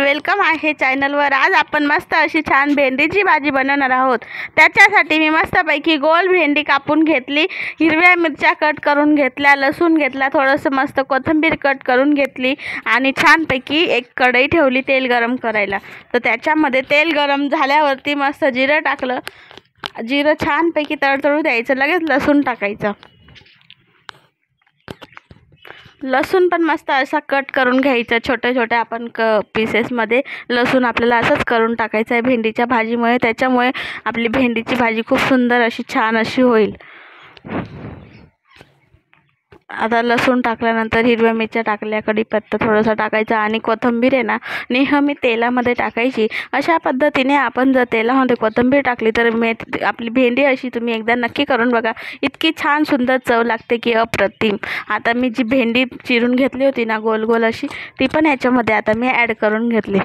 Welcome आहे चॅनलवर। आज आपण मस्त अशी छान भेंडीची भाजी बनवणार आहोत। त्याच्यासाठी मी मस्तपैकी गोल भेंडी कापून घेतली, हिरव्या मिरच्या कट करून घेतल्या, लसूण घेतला, थोडंसं मस्त कोथिंबीर कट करून घेतली आणि छानपैकी एक कढई ठेवली तेल गरम करायला। तर त्याच्यामध्ये तेल गरम झाल्यावरती मस्त जिरं टाकलं, जिरं छानपैकी तडतडू द्यायचं, लगेच लसूण टाकायचं। लसूण पण मस्त असा कट करून घ्यायचा, छोटे छोटे आपण पीसेसमध्ये लसूण आपल्याला असंच करून टाकायचं आहे भेंडीच्या भाजीमुळे। त्याच्यामुळे आपली भेंडीची भाजी खूप सुंदर अशी छान अशी होईल। आता लसूण टाकल्यानंतर हिरव्या मिरच्या टाकल्या, कढीपत्ता थोडासा टाकायचा आणि कोथिंबीर आहे ना नेहमी तेलामध्ये टाकायची। अशा पद्धतीने आपण जर तेलामध्ये कोथिंबीर टाकली तर आपली भेंडी अशी तुम्ही एकदा नक्की करून बघा, इतकी छान सुंदर चव लागते की अप्रतिम। आता मी जी भेंडी चिरून घेतली होती ना गोल गोल अशी, ती पण याच्यामध्ये आता मी ॲड करून घेतली।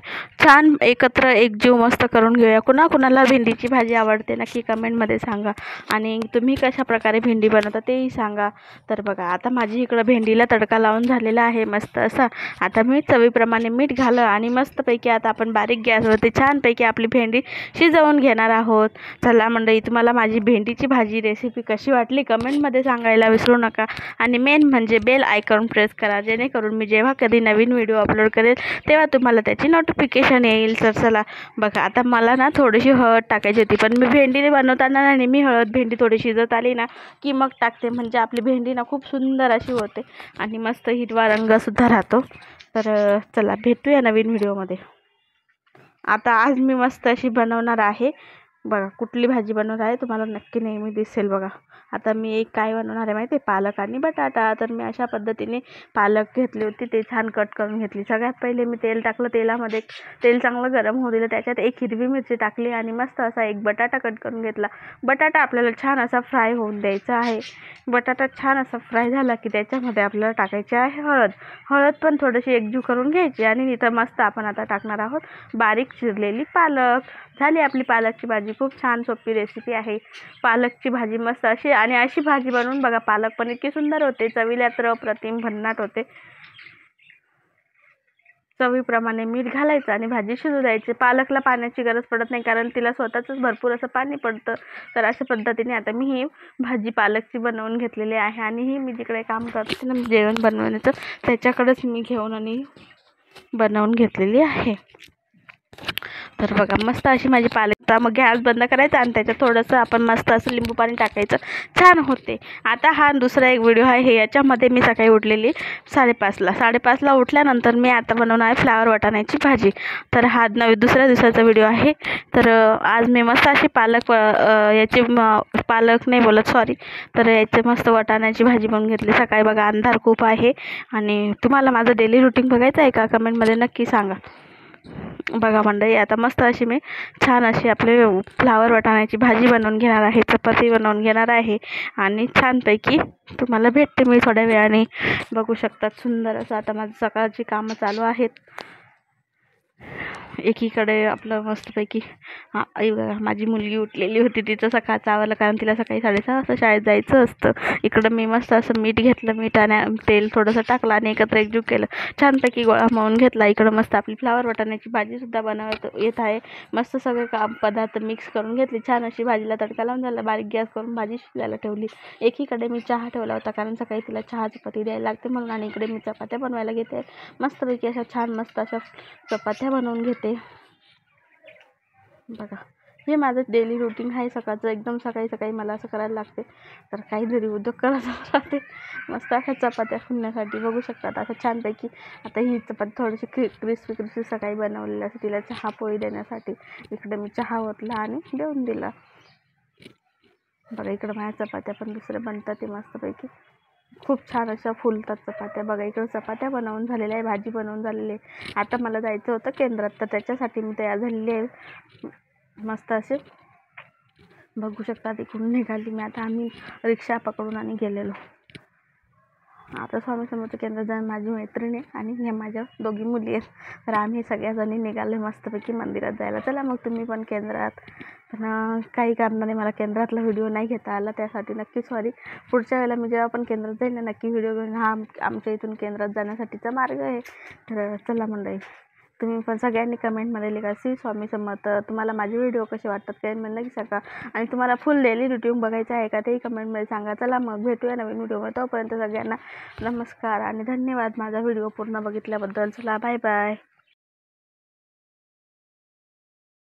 छान एकत्र एकजीव मस्त करून घेऊया। कुणाकुणाला भेंडीची भाजी आवडते नक्की कमेंटमध्ये सांगा आणि तुम्ही कशा प्रकारे भेंडी बनवता तेही सांगा। तर बघा आता माझी इकडं भेंडीला तडका लावून झालेला आहे मस्त असा। आता मी चवीप्रमाणे मीठ घालं आणि मस्तपैकी आता आपण बारीक गॅसवरती छानपैकी आपली भेंडी शिजवून घेणार आहोत। चला मंडळी, तुम्हाला माझी भेंडीची भाजी रेसिपी कशी वाटली कमेंटमध्ये सांगायला विसरू नका आणि मेन म्हणजे बेल आयकॉन प्रेस करा, जेणेकरून मी जेव्हा कधी नवीन व्हिडिओ अपलोड करेल तेव्हा तुम्हाला त्याची नोटिफिकेशन येईल। तर चला बघा, आता मला ना थोडीशी हळद टाकायची होती, पण मी भेंडी बनवताना नेहमी हळद भेंडी थोडी शिजत आली ना की मग टाकते, म्हणजे आपली भेंडी ना खूप सुंदर अशी होते आणि मस्त हिरवा रंगसुद्धा राहतो। तर चला भेटूया नवीन व्हिडिओमध्ये। आता आज मी मस्त अशी बनवणार आहे बघा, कुठली भाजी बनवणार आहे तुम्हाला नक्की नेहमी दिसेल बघा। आता मी एक काय बनवणार आहे माहिती आहे, पालक आणि बटाटा। तर मी अशा पद्धतीने पालक घेतली होती, ते छान कट करून घेतली। सगळ्यात पहिले मी तेल टाकलं, तेलामध्ये तेल चांगलं गरम होऊ दिलं, त्याच्यात एक हिरवी मिरची टाकली आणि मस्त असा एक बटाटा कट करून घेतला। बटाटा आपल्याला छान असा फ्राय होऊन द्यायचा आहे। बटाटा छान असा फ्राय झाला की त्याच्यामध्ये आपल्याला टाकायची आहे हळद। हळद पण थोडीशी एकजीव करून घ्यायची आणि इथं मस्त आपण आता टाकणार आहोत बारीक चिरलेली पालक। झाली आपली पालकची भाजी। खूप छान सोपी रेसिपी आहे पालकची भाजी मस्त अशी, आणि अशी भाजी बनवून बघा, पालक पण इतकी सुंदर होते, चवीला तर अप्रतिम भन्नाट होते। चवीप्रमाणे मीठ घालायचं आणि भाजी शिजू द्यायची। पालकला पाण्याची गरज पडत नाही, कारण तिला स्वतःच भरपूर असं पाणी पडतं। तर अशा पद्धतीने आता मी ही भाजी पालकची बनवून घेतलेली आहे आणि ही मी जिकडे काम करते ना जेवण बनवण्याचं, त्याच्याकडेच मी घेऊन आणि बनवून घेतलेली आहे। तर बघा मस्त अशी माझी पालक, मग गॅस बंद करायचा आणि त्याच्यात थोडंसं आपण मस्त असं लिंबू पाणी टाकायचं, छान होते। आता हा दुसरा एक व्हिडिओ आहे, याच्यामध्ये मी सकाळी उठलेली 5:30ला उठल्यानंतर मी आता बनवणार आहे फ्लावर वाटाण्याची भाजी। तर हा दुसऱ्या दिवसाचा व्हिडिओ आहे। तर आज मी मस्त अशी पालक नाही बोलत सॉरी, तर याचे मस्त वाटाण्याची भाजी बनवून घेतली। सकाळी बघा अंधार खूप आहे आणि तुम्हाला माझं डेली रुटीन बघायचं आहे का कमेंटमध्ये नक्की सांगा। बघा मंडळी, आता मस्त अशी मी छान अशी आपले फ्लावर वाटाण्याची भाजी बनवून घेणार आहे, चपाती बनवून घेणार आहे आणि छानपैकी तुम्हाला भेटते मी थोड्या वेळाने। बघू शकतात सुंदर असं आता माझं सकाळची कामं चालू आहेत। एकीकडे आपलं मस्तपैकी माझी मुलगी उठलेली होती, तिचं सकाळचं आवरलं, कारण तिला सकाळी 6:30 वाजता शाळेत जायचं असतं। इकडं मी मस्त असं मीठ घेतलं, मीठ आणि तेल थोडंसं टाकलं आणि एकत्र एकजीव केलं, छानपैकी गोळा मळून घेतला। इकडं मस्त आपली फ्लावर वाटाण्याची भाजीसुद्धा बनवत येत आहे। मस्त सगळे पदार्थ मिक्स करून घेतले, छान अशी भाजीला तडका लावून झाला, बारीक गॅस करून भाजी शिजायला ठेवली। एकीकडे मी चहा ठेवला होता, कारण सकाळी तिला चहा चपाती द्यायला लागते म्हणून, आणि इकडे मी चपात्या बनवायला घेते। मस्तपैकी अशा छान मस्त अशा चपात्या बनवून घेते बघा। हे माझं डेली रुटीन आहे सकाळचं, एकदम सकाळी सकाळी मला असं करायला लागते। तर काहीतरी उद्योग करत राहते मस्त अशा चपात्या फुलण्यासाठी। बघू शकतात आता छानपैकी आता ही चपाती थोडीशी क्रिस्पी सकाळी बनवलेली असते, तिला चहा पोळी देण्यासाठी। इकडे मी चहा ओतला आणि देऊन दिला बघा। इकडं माझ्या चपात्या पण दुसऱ्या बनतात ते मस्तपैकी, खूप छान अशा फुलतात चपात्या बघा। इकडं चपात्या बनवून झालेल्या आहे, भाजी बनवून झालेली आहे। आता मला जायचं होतं केंद्रात, तर त्याच्यासाठी मी तयार झालेली आहे मस्त असे। बघू शकता तिकडून निघाली मी आता, आम्ही रिक्षा पकडून आणि गेलेलो। आता स्वामी समर्थ केंद्रात जाऊन माझी मैत्रिणी आणि हे माझ्या दोघी मुली आहेत, तर आम्ही सगळ्याजणी निघाले मस्तपैकी मंदिरात जायला। चला मग तुम्ही पण केंद्रात, पण काही कारणाने मला केंद्रातला व्हिडिओ नाही घेता आला, त्यासाठी नक्की सॉरी। पुढच्या वेळेला मी जेव्हा पण केंद्रात जाईल ना नक्की व्हिडिओ घेऊन, हा आमच्या इथून केंद्रात जाण्यासाठीचा मार्ग आहे। तर चला मंडळी, तुम्ही पण सगळ्यांनी कमेंटमध्ये लिहा श्री स्वामी समर्थ. तुम्हाला माझे व्हिडिओ कसे वाटतात कमेंटमध्ये नक्की सांगा. आणि तुम्हाला फुल डेली रुटीन बघायचं आहे का तेही कमेंटमध्ये सांगा. चला मग भेटूया नवीन व्हिडिओमध्ये. तोपर्यंत सगळ्यांना नमस्कार आणि धन्यवाद माझा व्हिडिओ पूर्ण बघितल्याबद्दल. चला बाय बाय.